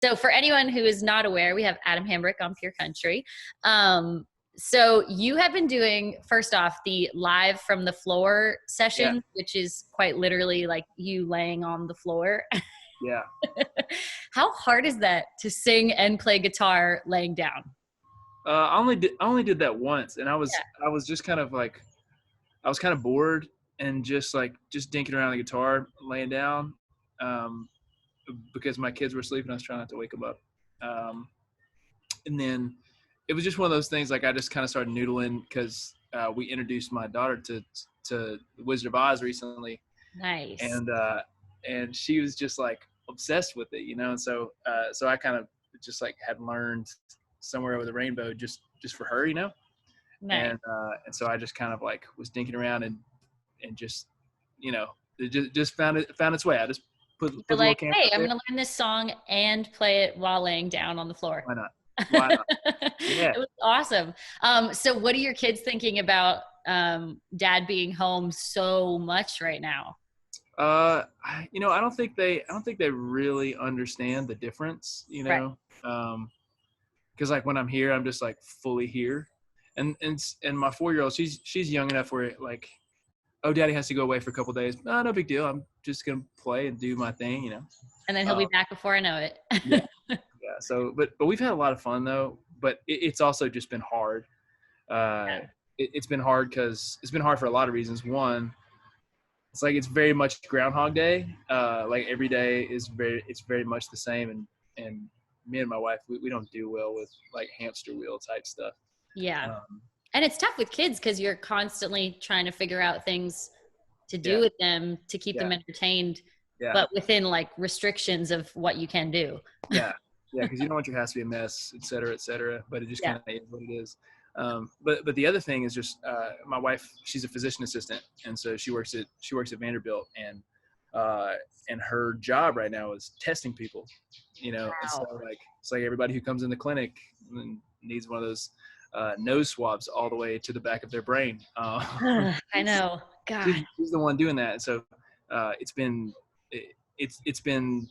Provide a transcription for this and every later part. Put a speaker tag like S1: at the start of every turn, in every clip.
S1: So for anyone who is not aware, we have Adam Hambrick on Pure Country. So you have been doing, first off, the live from the floor session,
S2: Yeah.
S1: which is quite literally like you laying on the floor.
S2: Yeah.
S1: How hard is that to sing and play guitar laying down?
S2: I only did that once, and I was
S1: Yeah.
S2: I was just kind of like I was kind of bored and just dinking around the guitar, laying down, um, because my kids were sleeping. I was trying not to wake them up, and then it was just one of those things. Like I just kind of started noodling because we introduced my daughter to The Wizard of Oz recently,
S1: Nice.
S2: and she was just like obsessed with it, and so I kind of just like had learned Somewhere Over the Rainbow just for her,
S1: Nice.
S2: and so I just kind of like was dinking around and just it just found its way. I just put
S1: You're
S2: a little
S1: like,
S2: camera
S1: hey,
S2: up
S1: I'm
S2: there.
S1: going to learn this song and play it while laying down on the floor.
S2: Why not? Why not? Yeah.
S1: It was awesome. So what are your kids thinking about dad being home so much right now?
S2: I don't think they really understand the difference,
S1: Right.
S2: because like when I'm here, I'm just like fully here, and my 4-year-old, she's young enough where like, oh, daddy has to go away for a couple of days. No big deal. I'm just gonna play and do my thing.
S1: And then he'll be back before I know it.
S2: Yeah, yeah. So, but we've had a lot of fun though. But it's also just been hard.
S1: Yeah.
S2: It's been hard because it's been hard for a lot of reasons. One, it's like it's very much Groundhog Day. Like every day it's very much the same, and me and my wife, we don't do well with like hamster wheel type stuff.
S1: Yeah.
S2: Um,
S1: And it's tough with kids because you're constantly trying to figure out things to do
S2: yeah,
S1: with them to keep
S2: yeah,
S1: them entertained,
S2: yeah,
S1: but within like restrictions of what you can do.
S2: yeah, yeah. Because you don't want your house to be a mess, et cetera, et cetera. But it just
S1: Yeah.
S2: kind of is what it is. But the other thing is just my wife. She's a physician assistant, and so she works at Vanderbilt, and her job right now is testing people. And so
S1: Wow.
S2: like it's like everybody who comes in the clinic needs one of those nose swabs all the way to the back of their brain.
S1: I know. God.
S2: She's the one doing that. And so it's been it's been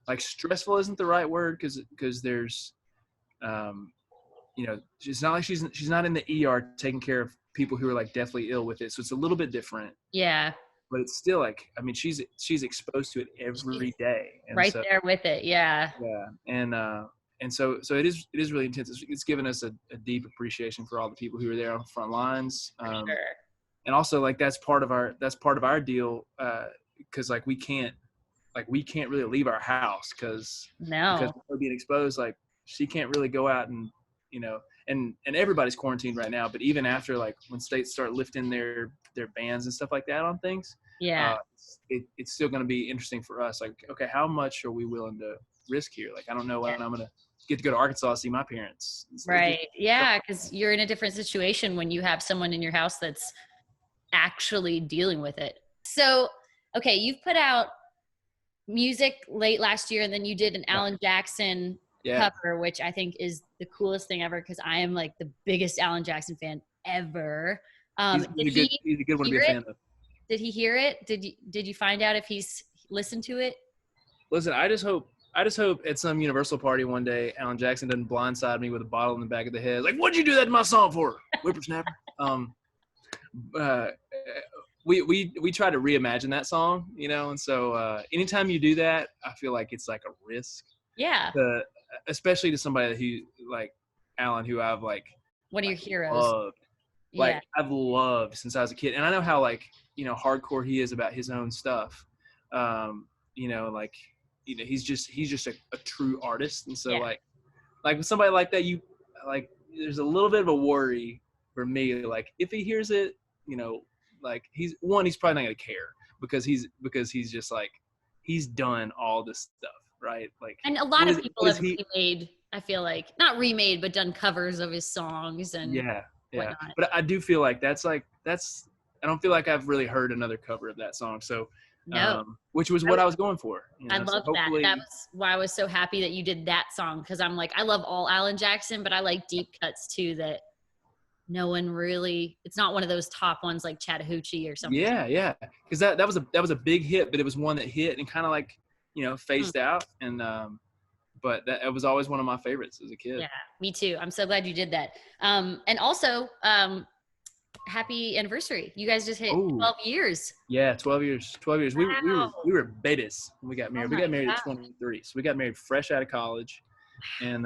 S2: like stressful isn't the right word because there's it's not like she's not in the ER taking care of people who are like deathly ill with it. So it's a little bit different,
S1: Yeah.
S2: but it's still like, I mean, she's exposed to it every
S1: She's
S2: day. And
S1: right
S2: so,
S1: there with it. Yeah.
S2: yeah. And so it is really intense. It's given us a deep appreciation for all the people who are there on the front lines.
S1: For sure.
S2: And also like, that's part of our deal. Cause like we can't really leave our house because
S1: No.
S2: we're being exposed. Like she can't really go out and, and everybody's quarantined right now, but even after like when states start lifting their bans and stuff like that on things,
S1: Yeah.
S2: it's still going to be interesting for us. Like, okay, how much are we willing to risk here? Like, I don't know when I'm going to get to go to Arkansas to see my parents.
S1: Right. Yeah. Because you're in a different situation when you have someone in your house that's actually dealing with it. So, okay, you've put out music late last year and then you did an Alan Jackson cover, which I think is the coolest thing ever because I am like the biggest Alan Jackson fan ever.
S2: He's a good one to be a fan of.
S1: Did he hear it? Did you find out if he's listened to it?
S2: Listen, I just hope at some Universal party one day, Alan Jackson doesn't blindside me with a bottle in the back of the head. Like, what'd you do that to my song for, whippersnapper? We try to reimagine that song, and so anytime you do that, I feel like it's like a risk.
S1: Yeah.
S2: Especially to somebody who like Alan, who I've like
S1: one of your heroes.
S2: Loved. Like I've loved since I was a kid, and I know how like hardcore he is about his own stuff. He's just a true artist, and so like with somebody like that, you like there's a little bit of a worry for me, like if he hears it, like he's probably not gonna care because he's just like he's done all this stuff, right? Like,
S1: and a lot of people have remade, I feel like not remade, but done covers of his songs and whatnot.
S2: But I do feel like that's I don't feel like I've really heard another cover of that song. So which was what I was going for.
S1: I love that. That was why I was so happy that you did that song because I'm like, I love all Alan Jackson, but I like deep cuts too that no one really, it's not one of those top ones like Chattahoochee or something.
S2: Yeah. Because that was a big hit, but it was one that hit and kind of like, phased out. And but it was always one of my favorites as a kid.
S1: Yeah, me too. I'm so glad you did that. And also, happy anniversary. You guys just hit 12 years.
S2: Yeah, 12 years. 12 years.
S1: Wow.
S2: We were betas when we got married.
S1: Oh
S2: We got married
S1: my
S2: at 23. So we got married fresh out of college. And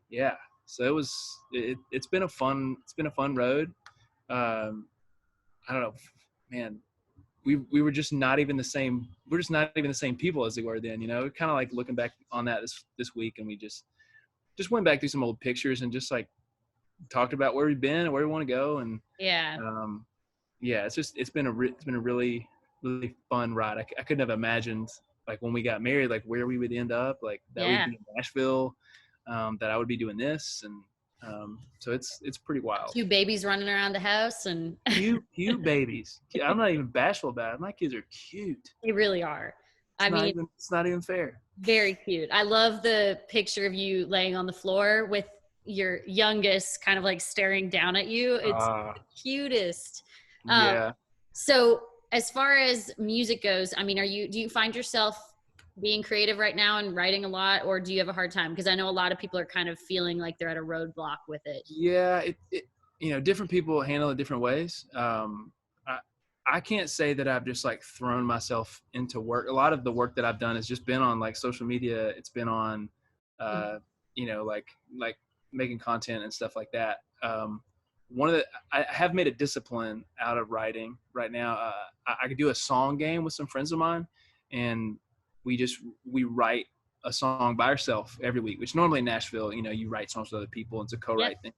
S2: yeah. So it's been a fun road. I don't know, man. We were just not even the same. We're just not even the same people as they were then, you know. Kind of like looking back on that this week, and we just went back through some old pictures and just like talked about where we've been and where we want to go. And
S1: yeah,
S2: it's been a really fun ride. I couldn't have imagined like when we got married, like where we would end up, like that we'd be in Nashville, that I would be doing this, and so it's pretty wild.
S1: 2 babies running around the house and
S2: cute babies. I'm not even bashful about it. My kids are cute.
S1: They really are.
S2: It's not even fair.
S1: Very cute. I love the picture of you laying on the floor with your youngest kind of like staring down at you. It's the cutest.
S2: Yeah.
S1: So as far as music goes, I mean, do you find yourself being creative right now and writing a lot, or do you have a hard time? Because I know a lot of people are kind of feeling like they're at a roadblock with it.
S2: Yeah, different people handle it different ways. I can't say that I've just like thrown myself into work. A lot of the work that I've done has just been on like social media. It's been on, like making content and stuff like that. I have made a discipline out of writing right now. I could do a song game with some friends of mine, and we write a song by ourselves every week, which normally in Nashville, you write songs with other people. It's a co-write thing.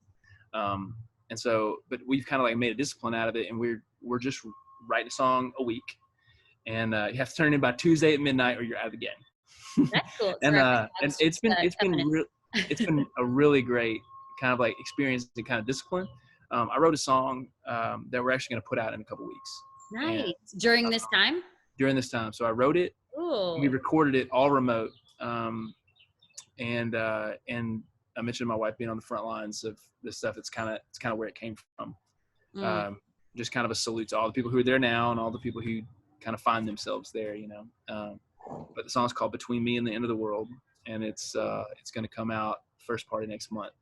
S2: And so, but we've kind of like made a discipline out of it, and we're just writing a song a week, and you have to turn it in by Tuesday at midnight or you're out of the game.
S1: That's cool.
S2: And it's been a really great kind of like experience and kind of discipline. I wrote a song that we're actually going to put out in a couple weeks.
S1: Nice. During this time?
S2: During this time. So I wrote it.
S1: Ooh.
S2: We recorded it all remote. And I mentioned my wife being on the front lines of this stuff. It's kind of where it came from. Just kind of a salute to all the people who are there now and all the people who kind of find themselves there, but the song's called Between Me and the End of the World, and it's going to come out first part of next month.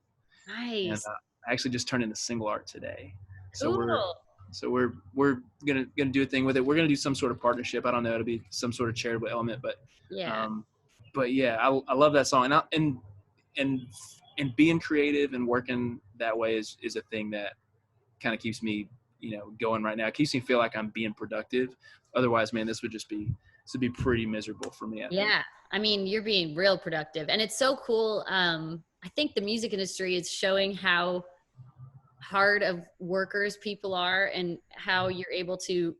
S1: Nice.
S2: And I actually just turned into single art today. So
S1: cool.
S2: we're gonna do a thing with it. We're gonna do some sort of partnership. I don't know. It'll be some sort of charitable element, but I love that song, and being creative and working that way is a thing that kind of keeps me going right now. It keeps me feel like I'm being productive. Otherwise, man, this would be pretty miserable for me. I think.
S1: I mean, you're being real productive, and it's so cool. I think the music industry is showing how hard of workers people are, and how you're able to,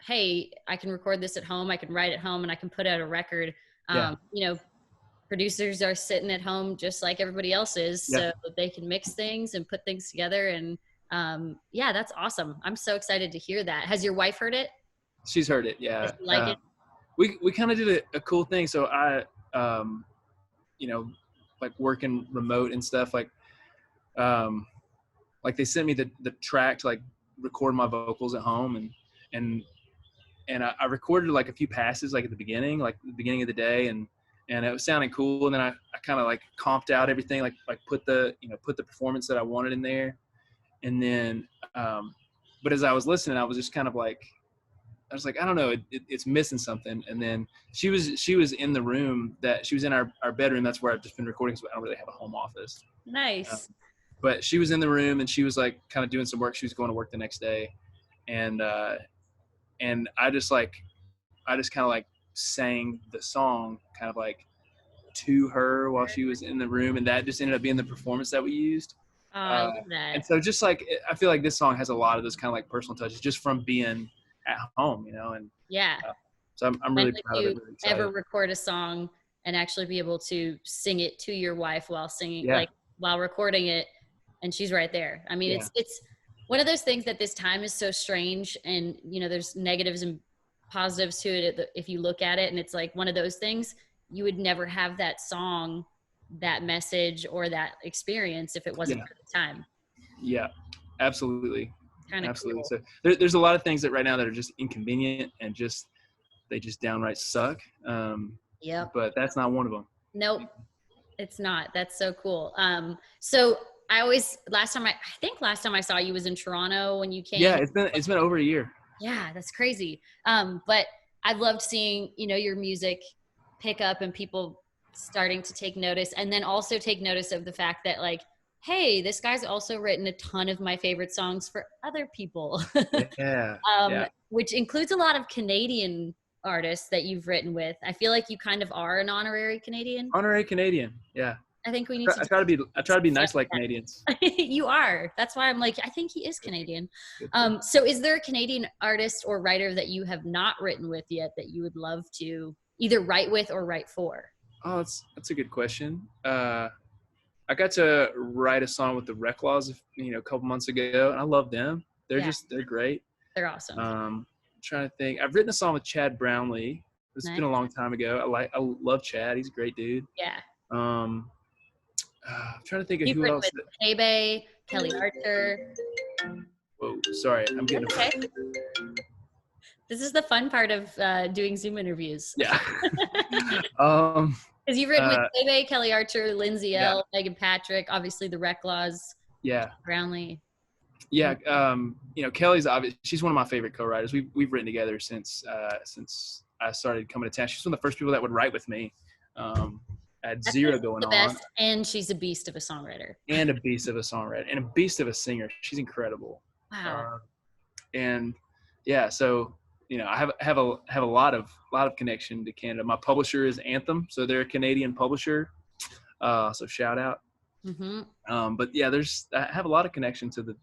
S1: hey, I can record this at home, I can write at home, and I can put out a record. Producers are sitting at home just like everybody else is, so they can mix things and put things together. And that's awesome. I'm so excited to hear that. Has your wife heard it?
S2: She's heard it. Yeah.
S1: Does she like it?
S2: We kind of did a cool thing. So I, like working remote and stuff, like they sent me the track to like record my vocals at home, and I recorded like a few passes, like at the beginning of the day, and it was sounding cool. And then I kind of like comped out everything, like put the performance that I wanted in there. And then, but as I was listening, I was just kind of like, I was like, I don't know, it's missing something. And then she was in the room she was in our bedroom. That's where I've just been recording, so I don't really have a home office.
S1: Nice.
S2: But she was in the room, and she was like kind of doing some work. She was going to work the next day. And I just kind of like sang the song kind of like to her while she was in the room. And that just ended up being the performance that we used.
S1: Oh, I love that.
S2: And so just like, I feel like this song has a lot of those kind of like personal touches just from being at home, and so I'm really proud of it. Really excited.
S1: Ever record a song and actually be able to sing it to your wife while singing, like while recording it, and she's right there. I mean, it's one of those things that this time is so strange, and there's negatives and positives to it if you look at it, and it's like one of those things you would never have that song, that message, or that experience if it wasn't for the time. Yeah,
S2: absolutely.
S1: Kind of
S2: absolutely.
S1: cool.
S2: So there's a lot of things that right now that are just inconvenient and they just downright suck. But that's not one of them.
S1: Nope, it's not. That's so cool. So I think last time I saw you was in Toronto when you
S2: Yeah,
S1: came.
S2: it's been over a year.
S1: Yeah, that's crazy. But I've loved seeing, your music pick up and people starting to take notice, and then also take notice of the fact that, like, hey, this guy's also written a ton of my favorite songs for other people.
S2: Yeah, yeah.
S1: Which includes a lot of Canadian artists that you've written with. I feel like you kind of are an honorary Canadian.
S2: Honorary Canadian. Yeah.
S1: I think we need to
S2: I try to be nice like Canadians.
S1: You are. That's why I'm like, I think he is Canadian.
S2: Good.
S1: So is there a Canadian artist or writer that you have not written with yet that you would love to either write with or write for?
S2: Oh, that's a good question. I got to write a song with the Reclaws, a couple months ago, and I love them. They're great.
S1: They're awesome.
S2: I'm trying to think. I've written a song with Chad Brownlee. It's been a long time ago. I love Chad. He's a great dude.
S1: Yeah.
S2: I'm trying to think of who else.
S1: Shay, Kelly Archer.
S2: Whoa, sorry, I'm getting
S1: okay. This is the fun part of doing Zoom interviews.
S2: Yeah.
S1: Because you've written with Shay, Kelly Archer, Lindsay Ell, Megan Patrick, obviously the Reclaws.
S2: Yeah.
S1: Brownlee.
S2: Yeah. Kelly's obviously, she's one of my favorite co-writers. We've written together since I started coming to town. She's one of the first people that would write with me. I had zero going on.
S1: And she's a beast of a songwriter.
S2: And a beast of a songwriter. And a beast of a singer. She's incredible.
S1: Wow.
S2: And yeah, so I have a lot of connection to Canada. My publisher is Anthem, so they're a Canadian publisher. So shout out.
S1: Mm-hmm.
S2: But yeah, I have a lot of connection to the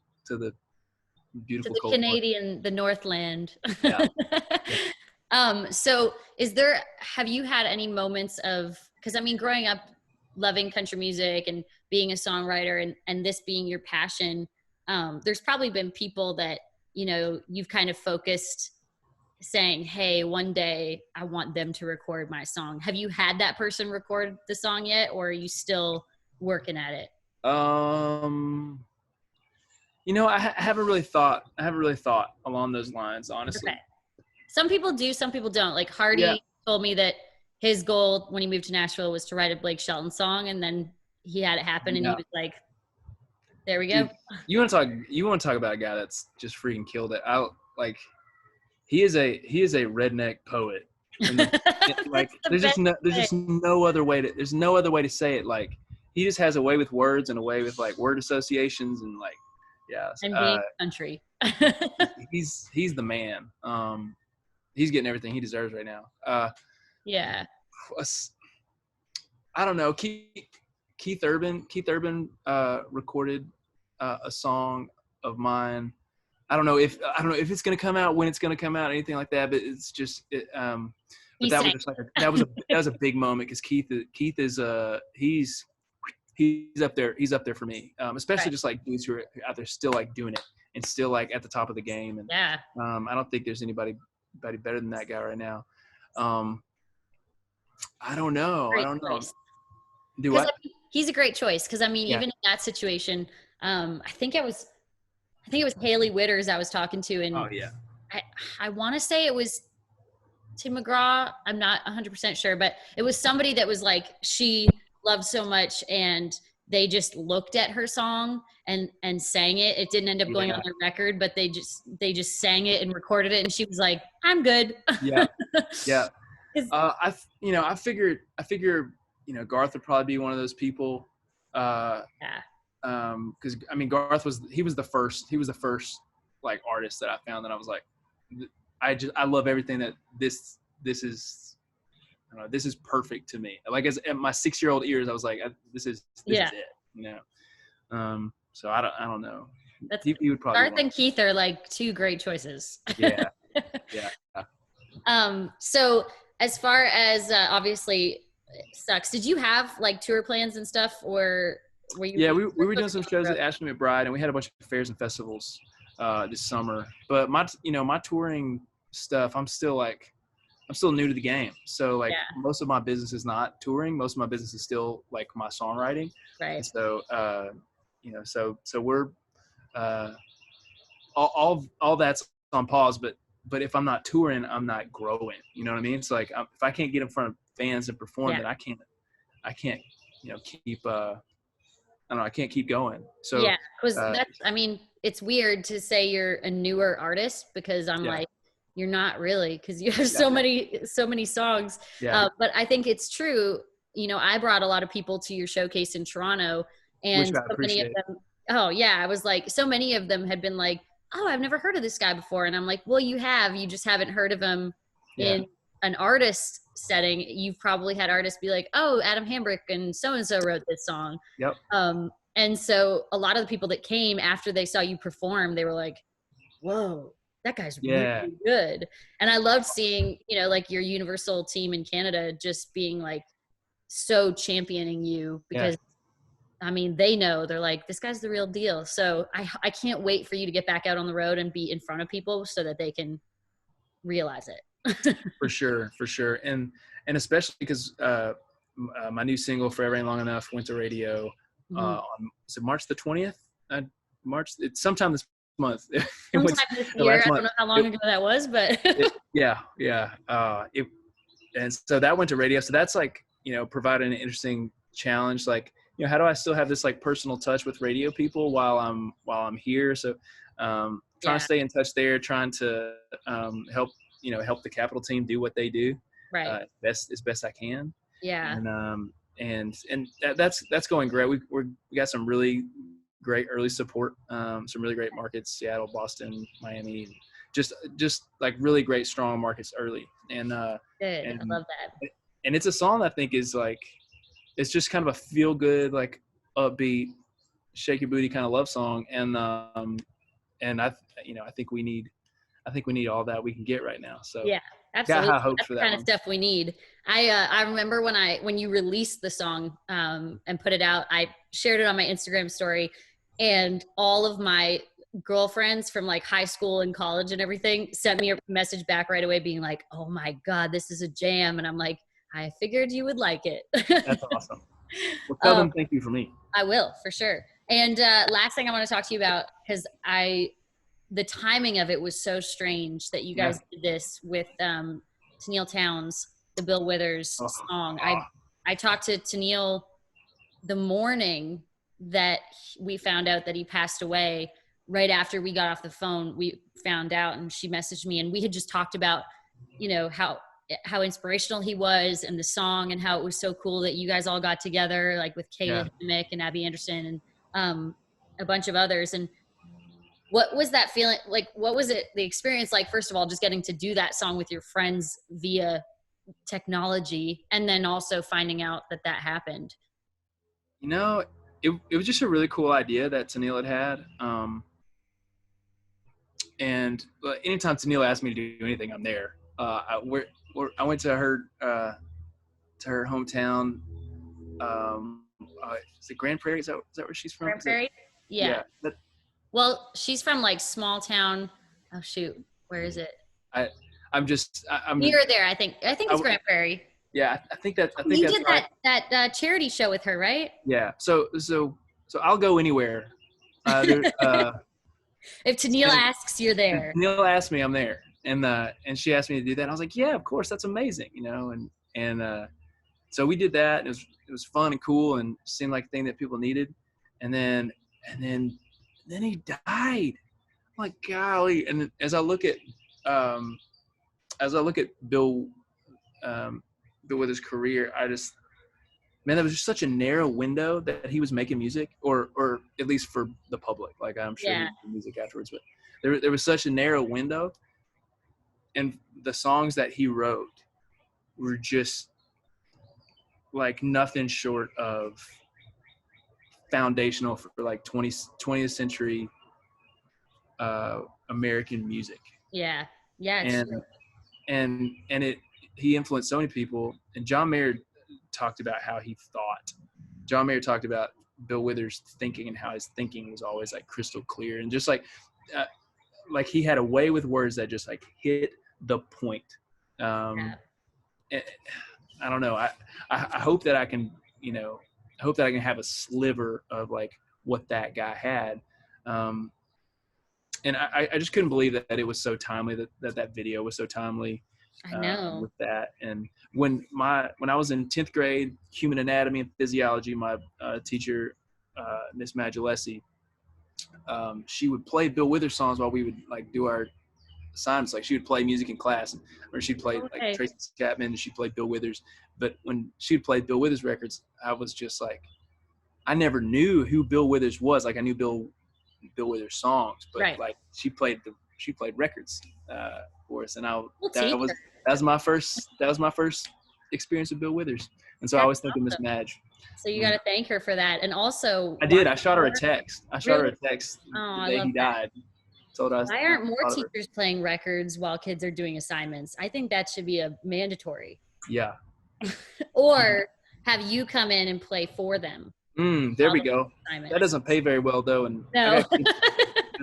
S2: beautiful
S1: to the Canadian, the Northland.
S2: Yeah.
S1: So have you had any moments of, because I mean, growing up loving country music and being a songwriter and this being your passion, there's probably been people that, you've kind of focused saying, hey, one day I want them to record my song. Have you had that person record the song yet, or are you still working at it?
S2: I haven't really thought along those lines, honestly.
S1: Okay. Some people do, some people don't. Like Hardy told me that his goal when he moved to Nashville was to write a Blake Shelton song, and then he had it happen, and he was like, there we go.
S2: Dude, you want to talk about a guy that's just freaking killed it. He is a redneck poet. Like there's just no other way to say it. Like he just has a way with words and a way with like word associations and like, yeah.
S1: And being country.
S2: he's the man. He's getting everything he deserves right now.
S1: Yeah.
S2: I don't know. Keith Urban recorded a song of mine. I don't know if it's gonna come out, when it's gonna come out, anything like that. But it's just but that was just like that was a big moment because Keith is he's up there for me, especially just like dudes who are out there still like doing it and still like at the top of the game. And I don't think there's anybody better than that guy right now. I don't know. Do what?
S1: He's a great choice because I mean, even in that situation, I think it was Haley Witters I was talking to, and I want to say it was Tim McGraw. I'm not 100% sure, but it was somebody that was like she loved so much, and they just looked at her song and sang it. It didn't end up going on their record, but they just sang it and recorded it, and she was like, "I'm good."
S2: Yeah. I figure Garth would probably be one of those people. Because I mean, Garth was the first like artist that I found that I was like, I love everything that this is. I don't know, this is perfect to me. Like at my 6-year-old ears, I was like, this is it. So I don't know. He would probably.
S1: Garth and Keith are like two great choices.
S2: Yeah.
S1: So as far as obviously it sucks, did you have like tour plans and stuff, or were you? Yeah,
S2: we were doing some shows at Ashley McBride, and we had a bunch of fairs and festivals this summer. But my touring stuff, I'm still new to the game. So like most of my business is not touring. Most of my business is still like my songwriting.
S1: Right.
S2: And so, so we're, all that's on pause, but if I'm not touring, I'm not growing, you know what I mean? It's like, if I can't get in front of fans and perform, then I can't, keep, I don't know, I can't keep going. So,
S1: Yeah, because
S2: uh,
S1: I mean, it's weird to say you're a newer artist because I'm
S2: yeah,
S1: like, you're not really, because you have
S2: yeah,
S1: so many songs.
S2: yeah,
S1: But I think it's true. I brought a lot of people to your showcase in Toronto,
S2: which
S1: and
S2: I
S1: so many of
S2: appreciate.
S1: them, oh yeah, I was like, so many of them had been like, oh, I've never heard of this guy before. And I'm like, well, you just haven't heard of him
S2: Yeah.
S1: in an artist setting. You've probably had artists be like, oh, Adam Hambrick and so wrote this song.
S2: Yep.
S1: And so a lot of the people that came after they saw you perform, they were like, whoa, that guy's
S2: Yeah.
S1: really good. And I loved seeing, like your Universal team in Canada just being like so championing you because I mean, they know, they're like, this guy's the real deal. So I can't wait for you to get back out on the road and be in front of people so that they can realize it.
S2: For sure. And especially because my new single "Forever Ain't Long Enough" went to radio on, is it March the 20th? It's sometime this month.
S1: Sometime this year. I don't know how long ago that was, but
S2: yeah. And so that went to radio. So that's like, providing an interesting challenge. Like, how do I still have this like personal touch with radio people while I'm here? So trying to stay in touch there, trying to help the Capital team do what they do
S1: right.
S2: as best I can.
S1: Yeah.
S2: And that's going great. We got some really great early support, some really great markets: Seattle, Boston, Miami, just like really great strong markets early. And
S1: good.
S2: and
S1: I love that.
S2: And it's a song I think is like, it's just kind of a feel good, like upbeat, shake your booty kind of love song. And I think we need all that we can get right now. So
S1: yeah, absolutely.
S2: got high hopes
S1: That's
S2: for
S1: the
S2: that
S1: kind
S2: one.
S1: of stuff we need. I remember when you released the song and put it out, I shared it on my Instagram story, and all of my girlfriends from like high school and college and everything sent me a message back right away being like, oh my God, this is a jam. And I'm like, I figured you would like it.
S2: That's awesome. Well, tell them thank you for me.
S1: I will, for sure. And last thing I want to talk to you about, because the timing of it was so strange that you guys did this with Tennille Townes, the Bill Withers song. I talked to Tennille the morning that we found out that he passed away. Right after we got off the phone, we found out, and she messaged me, and we had just talked about, how inspirational he was and the song, and how it was so cool that you guys all got together, like with Kayla Mick and Abby Anderson and a bunch of others. And what was that feeling like? What was the experience like, first of all, just getting to do that song with your friends via technology, and then also finding out that happened?
S2: It was just a really cool idea that Tennille had. And anytime Tennille asked me to do anything, I'm there. I went to her hometown. Is it Grand Prairie? Is that where she's from?
S1: Grand Prairie? Yeah. Well, she's from like small town. Oh shoot, where is it?
S2: I'm
S1: near there. I think it's Grand Prairie.
S2: Yeah, I think that's
S1: you
S2: that's
S1: did
S2: right.
S1: that charity show with her, right?
S2: Yeah. So I'll go anywhere.
S1: If Tennille asks, you're there.
S2: Tennille asked me, I'm there. And she asked me to do that. And I was like, yeah, of course, that's amazing, and so we did that. And it was fun and cool and seemed like a thing that people needed. And then he died. I'm like, golly. And as I look at Bill with his career, that was just such a narrow window that he was making music, or at least for the public. Like, I'm sure he did music afterwards, but there was such a narrow window. And the songs that he wrote were just like nothing short of foundational for like 20th century American music.
S1: Yeah.
S2: And he influenced so many people. And John Mayer talked about how he thought. John Mayer talked about Bill Withers' thinking and how his thinking was always like crystal clear, and just like he had a way with words that just like hit the point. I don't know. I hope that I can, have a sliver of like what that guy had. And I just couldn't believe that it was so timely, that video was so timely.
S1: I know.
S2: with that. And when I was in 10th grade, human anatomy and physiology, my teacher, Miss Magilesi, she would play Bill Withers songs while we would like do our assignments. Like she would play music in class, or she'd play like Tracy Chapman, and she'd play Bill Withers. But when she'd play Bill Withers records, I was just like, I never knew who Bill Withers was. Like I knew Bill Withers songs, but like she played records for us, and that was my first experience with Bill Withers. And so I always think of Miss Madge.
S1: So you got to thank her for that. And also,
S2: I did. I shot her a text. The day he died.
S1: Why aren't more teachers playing records while kids are doing assignments? I think that should be a mandatory.
S2: Yeah.
S1: Or have you come in and play for them.
S2: There we go. That doesn't pay very well though, and
S1: no.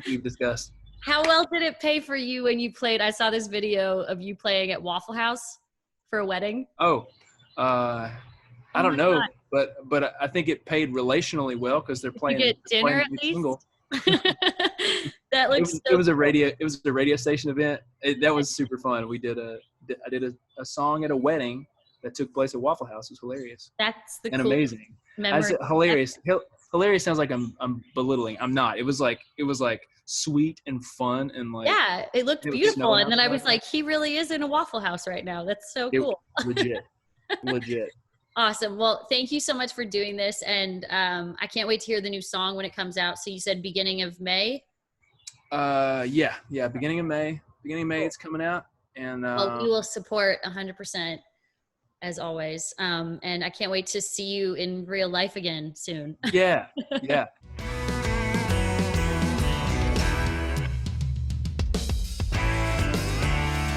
S2: We've discussed.
S1: How well did it pay for you when you played? I saw this video of you playing at Waffle House for a wedding.
S2: I don't know, but I think it paid relationally well because they're playing.
S1: You get dinner at least. That looks.
S2: It was a radio station event. That was super fun. I did a song at a wedding that took place at Waffle House. It was hilarious.
S1: That's the
S2: and amazing. I said hilarious. Hilarious sounds like I'm belittling. I'm not. It was like sweet and fun and like.
S1: Yeah, it looked beautiful. And then I was like, he really is in a Waffle House right now. That's so cool. Legit. Awesome. Well, thank you so much for doing this. And I can't wait to hear the new song when it comes out. So you said beginning of May?
S2: Yeah. Beginning of May. It's coming out. And
S1: well, we will support 100% as always. And I can't wait to see you in real life again soon.
S2: Yeah.